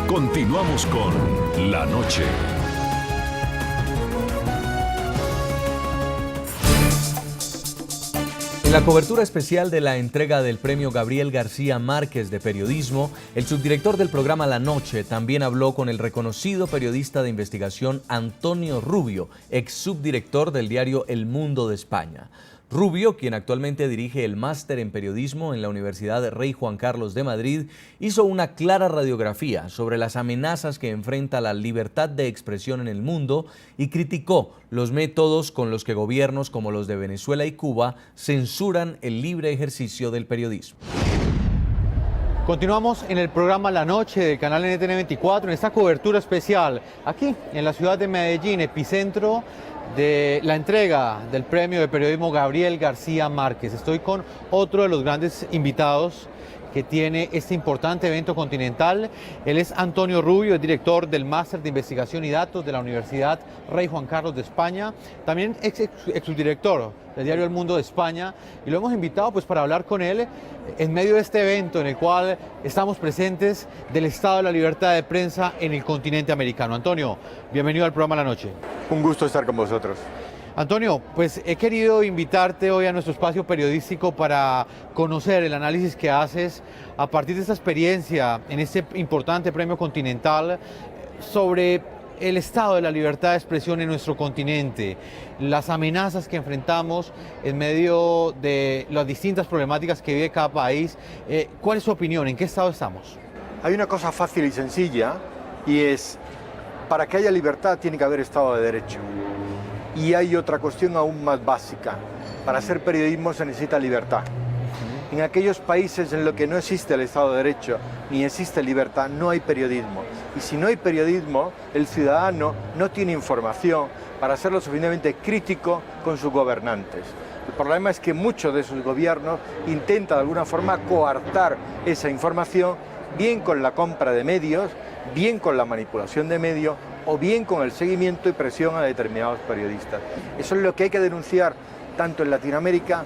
Continuamos con La Noche. En la cobertura especial de la entrega del premio Gabriel García Márquez de Periodismo, el subdirector del programa La Noche también habló con el reconocido periodista de investigación Antonio Rubio, ex subdirector del diario El Mundo de España. Rubio, quien actualmente dirige el máster en periodismo en la Universidad Rey Juan Carlos de Madrid, hizo una clara radiografía sobre las amenazas que enfrenta la libertad de expresión en el mundo y criticó los métodos con los que gobiernos como los de Venezuela y Cuba censuran el libre ejercicio del periodismo. Continuamos en el programa La Noche del canal NTN24 en esta cobertura especial aquí en la ciudad de Medellín, epicentro de la entrega del premio de periodismo Gabriel García Márquez. Estoy con otro de los grandes invitados que tiene este importante evento continental. Él es Antonio Rubio, es director del Máster de Investigación y Datos de la Universidad Rey Juan Carlos de España, también ex subdirector del diario El Mundo de España, y lo hemos invitado pues para hablar con él en medio de este evento en el cual estamos presentes del estado de la libertad de prensa en el continente americano. Antonio, bienvenido al programa La Noche. Un gusto estar con vosotros. Antonio, pues he querido invitarte hoy a nuestro espacio periodístico para conocer el análisis que haces a partir de esta experiencia en este importante premio continental sobre el estado de la libertad de expresión en nuestro continente, las amenazas que enfrentamos en medio de las distintas problemáticas que vive cada país. ¿Cuál es su opinión? ¿En qué estado estamos? Hay una cosa fácil y sencilla, y es, para que haya libertad tiene que haber Estado de Derecho. Y hay otra cuestión aún más básica. Para hacer periodismo se necesita libertad. En aquellos países en los que no existe el Estado de Derecho ni existe libertad, no hay periodismo. Y si no hay periodismo, el ciudadano no tiene información para ser lo suficientemente crítico con sus gobernantes. El problema es que muchos de sus gobiernos intentan de alguna forma coartar esa información, bien con la compra de medios, bien con la manipulación de medios, o bien con el seguimiento y presión a determinados periodistas. Eso es lo que hay que denunciar tanto en Latinoamérica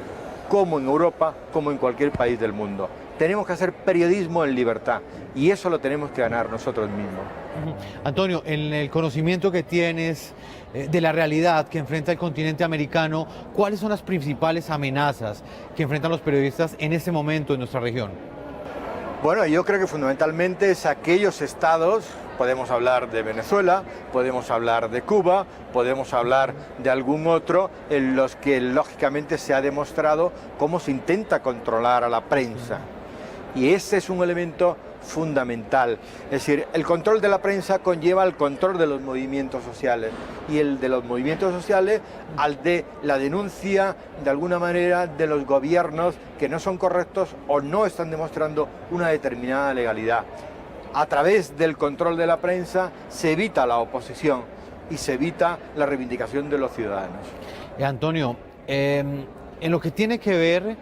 como en Europa, como en cualquier país del mundo. Tenemos que hacer periodismo en libertad y eso lo tenemos que ganar nosotros mismos. Antonio, en el conocimiento que tienes de la realidad que enfrenta el continente americano, ¿cuáles son las principales amenazas que enfrentan los periodistas en este momento en nuestra región? Bueno, yo creo que fundamentalmente es aquellos estados, podemos hablar de Venezuela, podemos hablar de Cuba, podemos hablar de algún otro, en los que lógicamente se ha demostrado cómo se intenta controlar a la prensa. Y ese es un elemento fundamental. Es decir, el control de la prensa conlleva el control de los movimientos sociales y el de los movimientos sociales al de la denuncia de alguna manera de los gobiernos que no son correctos o no están demostrando una determinada legalidad. A través del control de la prensa se evita la oposición y se evita la reivindicación de los ciudadanos. Antonio, en lo que tiene que ver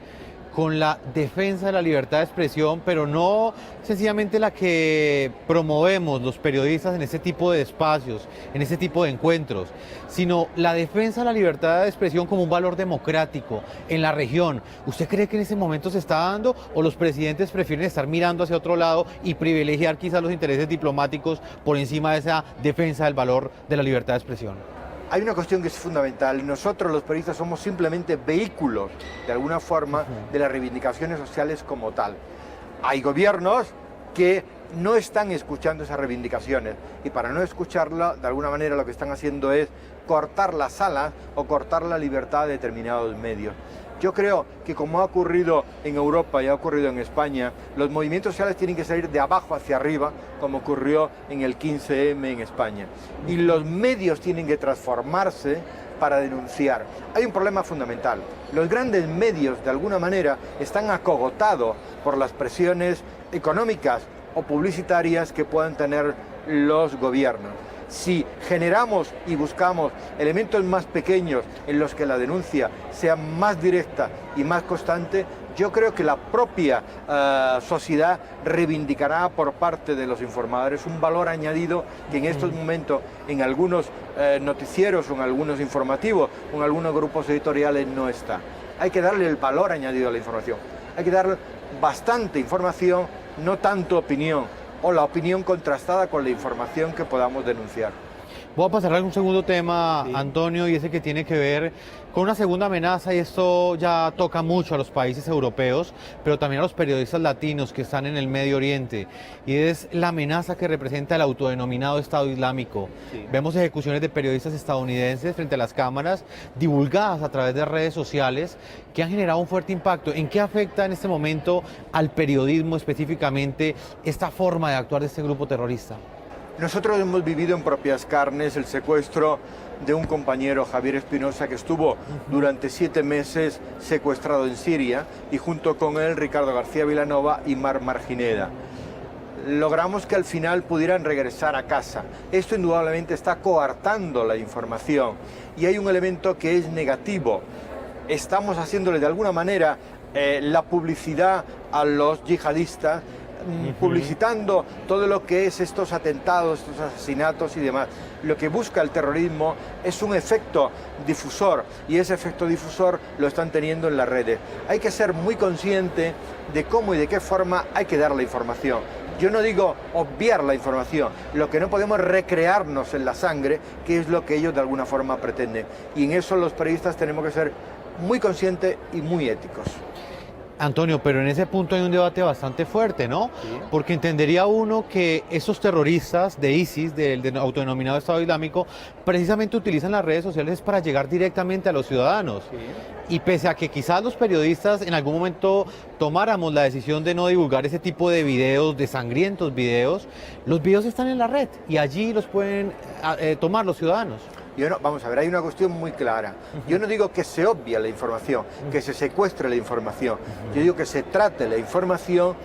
con la defensa de la libertad de expresión, pero no sencillamente la que promovemos los periodistas en este tipo de espacios, en este tipo de encuentros, sino la defensa de la libertad de expresión como un valor democrático en la región. ¿Usted cree que en ese momento se está dando o los presidentes prefieren estar mirando hacia otro lado y privilegiar quizás los intereses diplomáticos por encima de esa defensa del valor de la libertad de expresión? Hay una cuestión que es fundamental. Nosotros los periodistas somos simplemente vehículos, de alguna forma, de las reivindicaciones sociales como tal. Hay gobiernos que no están escuchando esas reivindicaciones y para no escucharla, de alguna manera lo que están haciendo es cortar las alas o cortar la libertad de determinados medios. Yo creo que como ha ocurrido en Europa y ha ocurrido en España, los movimientos sociales tienen que salir de abajo hacia arriba, como ocurrió en el 15M en España. Y los medios tienen que transformarse para denunciar. Hay un problema fundamental. Los grandes medios, de alguna manera, están acogotados por las presiones económicas o publicitarias que puedan tener los gobiernos. Si generamos y buscamos elementos más pequeños en los que la denuncia sea más directa y más constante, yo creo que la propia sociedad reivindicará por parte de los informadores un valor añadido que en estos momentos en algunos noticieros o en algunos informativos o en algunos grupos editoriales no está. Hay que darle el valor añadido a la información, hay que darle bastante información, no tanto opinión. o la opinión contrastada con la información que podamos denunciar. Voy a pasar a un segundo tema, Sí. Antonio, y ese que tiene que ver con una segunda amenaza, y esto ya toca mucho a los países europeos, pero también a los periodistas latinos que están en el Medio Oriente, y es la amenaza que representa el autodenominado Estado Islámico. Sí. Vemos ejecuciones de periodistas estadounidenses frente a las cámaras, divulgadas a través de redes sociales, que han generado un fuerte impacto. ¿En qué afecta en este momento al periodismo específicamente esta forma de actuar de este grupo terrorista? Nosotros hemos vivido en propias carnes el secuestro de un compañero, Javier Espinosa, que estuvo durante 7 meses secuestrado en Siria, y junto con él Ricardo García Vilanova y Mar Margineda. Logramos que al final pudieran regresar a casa. Esto indudablemente está coartando la información, y hay un elemento que es negativo. Estamos haciéndole de alguna manera la publicidad a los yihadistas, publicitando todo lo que es estos atentados, estos asesinatos y demás. Lo que busca el terrorismo es un efecto difusor, y ese efecto difusor lo están teniendo en las redes. Hay que ser muy consciente de cómo y de qué forma hay que dar la información. Yo no digo obviar la información, lo que no podemos es recrearnos en la sangre, que es lo que ellos de alguna forma pretenden. Y en eso los periodistas tenemos que ser muy conscientes y muy éticos. Antonio, pero en ese punto hay un debate bastante fuerte, ¿no? Sí. Porque entendería uno que esos terroristas de ISIS, del autodenominado Estado Islámico, precisamente utilizan las redes sociales para llegar directamente a los ciudadanos. Y pese a que quizás los periodistas en algún momento tomáramos la decisión de no divulgar ese tipo de videos, de sangrientos videos, los videos están en la red y allí los pueden tomar los ciudadanos. Yo no, vamos a ver, hay una cuestión muy clara. Yo no digo que se obvie la información, que se secuestre la información. Yo digo que se trate la información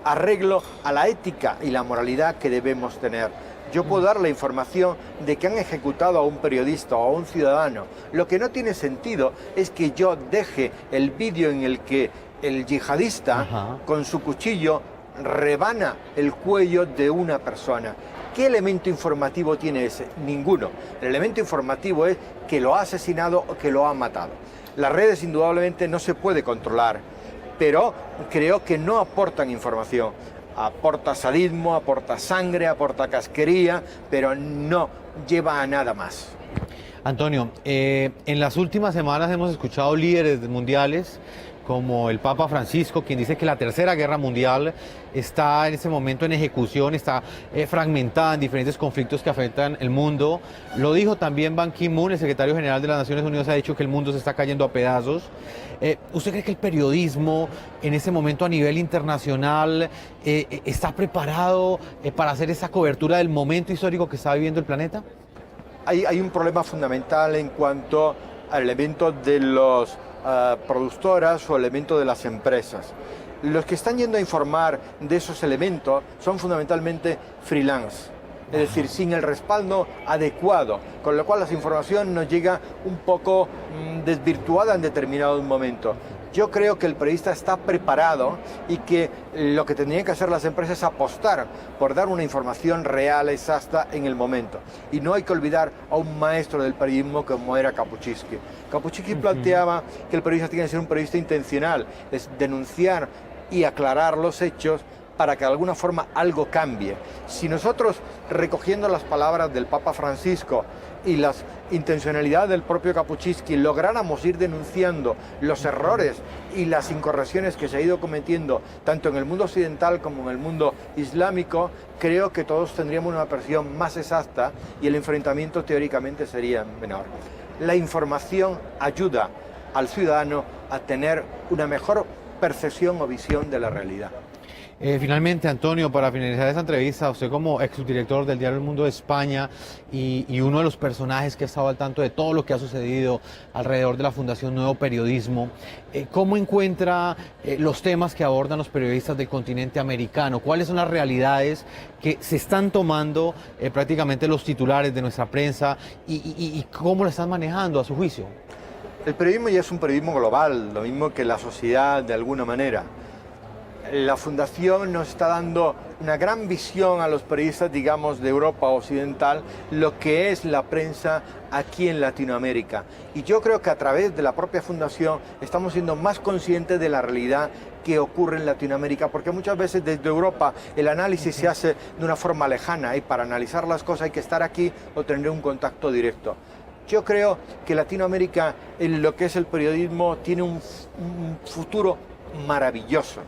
arreglo a la ética y la moralidad que debemos tener. Yo puedo dar la información de que han ejecutado a un periodista o a un ciudadano. Lo que no tiene sentido es que yo deje el vídeo en el que el yihadista con su cuchillo rebana el cuello de una persona. ¿Qué elemento informativo tiene ese? Ninguno. El elemento informativo es que lo ha asesinado o que lo ha matado. Las redes indudablemente no se puede controlar, pero creo que no aportan información. Aporta sadismo, aporta sangre, aporta casquería, pero no lleva a nada más. Antonio, en las últimas semanas hemos escuchado líderes mundiales como el Papa Francisco, quien dice que la Tercera Guerra Mundial está en este momento en ejecución, está fragmentada en diferentes conflictos que afectan el mundo. Lo dijo también Ban Ki-moon, el secretario general de las Naciones Unidas, ha dicho que el mundo se está cayendo a pedazos. ¿Usted cree que el periodismo en este momento a nivel internacional está preparado para hacer esa cobertura del momento histórico que está viviendo el planeta? Hay un problema fundamental en cuanto al elemento de los productoras o elementos de las empresas. Los que están yendo a informar de esos elementos son fundamentalmente freelance, es decir, sin el respaldo adecuado, con lo cual la información nos llega un poco desvirtuada en determinados momentos. Yo creo que el periodista está preparado y que lo que tendrían que hacer las empresas es apostar por dar una información real, exacta en el momento. Y no hay que olvidar a un maestro del periodismo como era Kapuscinski. Kapuscinski planteaba que el periodista tiene que ser un periodista intencional, es denunciar y aclarar los hechos para que de alguna forma algo cambie. Si nosotros, recogiendo las palabras del Papa Francisco y las intencionalidades del propio Kapuscinski, lográramos ir denunciando los errores y las incorrecciones que se ha ido cometiendo tanto en el mundo occidental como en el mundo islámico, creo que todos tendríamos una versión más exacta y el enfrentamiento teóricamente sería menor. La información ayuda al ciudadano a tener una mejor percepción o visión de la realidad. Finalmente, Antonio, para finalizar esta entrevista, usted como ex subdirector del diario El Mundo de España y uno de los personajes que ha estado al tanto de todo lo que ha sucedido alrededor de la Fundación Nuevo Periodismo, ¿cómo encuentra los temas que abordan los periodistas del continente americano? ¿Cuáles son las realidades que se están tomando prácticamente los titulares de nuestra prensa y cómo lo están manejando a su juicio? El periodismo ya es un periodismo global, lo mismo que la sociedad de alguna manera. La Fundación nos está dando una gran visión a los periodistas, digamos, de Europa Occidental, lo que es la prensa aquí en Latinoamérica. Y yo creo que a través de la propia Fundación estamos siendo más conscientes de la realidad que ocurre en Latinoamérica, porque muchas veces desde Europa el análisis se hace de una forma lejana y para analizar las cosas hay que estar aquí o tener un contacto directo. Yo creo que Latinoamérica, en lo que es el periodismo, tiene un futuro maravilloso.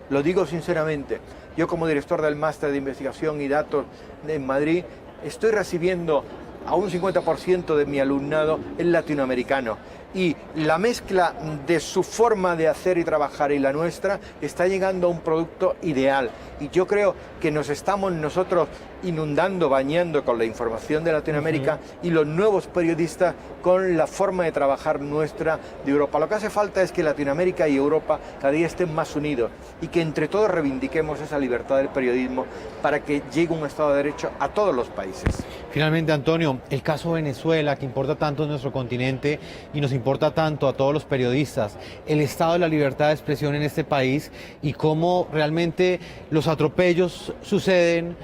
Lo digo sinceramente. Yo como director del Máster de Investigación y Datos en Madrid, estoy recibiendo a un 50% de mi alumnado en latinoamericano. Y la mezcla de su forma de hacer y trabajar y la nuestra está llegando a un producto ideal. Y yo creo que nos estamos nosotros inundando, bañando con la información de Latinoamérica y los nuevos periodistas con la forma de trabajar nuestra de Europa. Lo que hace falta es que Latinoamérica y Europa cada día estén más unidos y que entre todos reivindiquemos esa libertad del periodismo para que llegue un Estado de Derecho a todos los países. Finalmente, Antonio, el caso Venezuela, que importa tanto en nuestro continente y nos importa tanto a todos los periodistas, el estado de la libertad de expresión en este país y cómo realmente los atropellos suceden,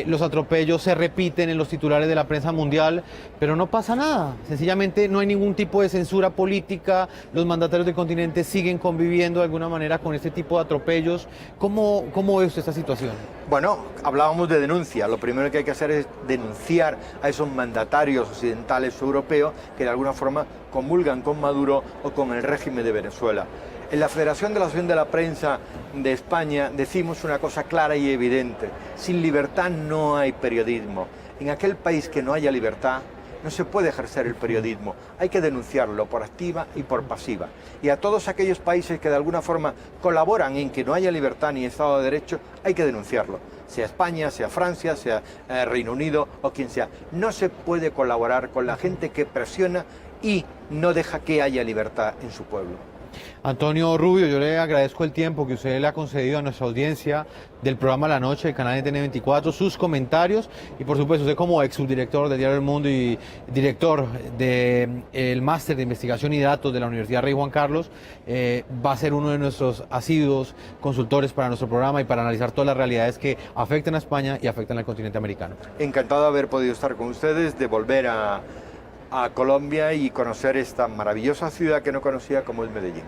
los atropellos se repiten en los titulares de la prensa mundial, pero no pasa nada. Sencillamente no hay ningún tipo de censura política, los mandatarios del continente siguen conviviendo de alguna manera con este tipo de atropellos. ¿Cómo ve usted esta situación? Bueno, hablábamos de denuncia. Lo primero que hay que hacer es denunciar a esos mandatarios occidentales o europeos que de alguna forma comulgan con Maduro o con el régimen de Venezuela. En la Federación de la Asociación de la Prensa de España decimos una cosa clara y evidente: sin libertad no hay periodismo. En aquel país que no haya libertad no se puede ejercer el periodismo. Hay que denunciarlo por activa y por pasiva. Y a todos aquellos países que de alguna forma colaboran en que no haya libertad ni Estado de Derecho, hay que denunciarlo. Sea España, sea Francia, sea Reino Unido o quien sea. No se puede colaborar con la gente que presiona y no deja que haya libertad en su pueblo. Antonio Rubio, yo le agradezco el tiempo que usted le ha concedido a nuestra audiencia del programa La Noche del canal NTN24, sus comentarios y por supuesto usted como ex subdirector del Diario El Mundo y director del Máster de Investigación y Datos de la Universidad Rey Juan Carlos, va a ser uno de nuestros asiduos consultores para nuestro programa y para analizar todas las realidades que afectan a España y afectan al continente americano. Encantado de haber podido estar con ustedes, de volver a Colombia y conocer esta maravillosa ciudad que no conocía como es Medellín.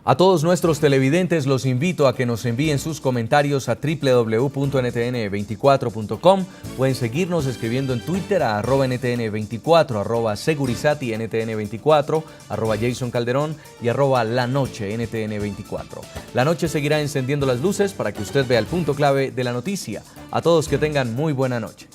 A todos nuestros televidentes los invito a que nos envíen sus comentarios a www.ntn24.com. Pueden seguirnos escribiendo en Twitter a @ntn24, @segurizati_ntn24, @Jason Calderón y @lanoche_ntn24. La Noche seguirá encendiendo las luces para que usted vea el punto clave de la noticia. A todos que tengan muy buena noche.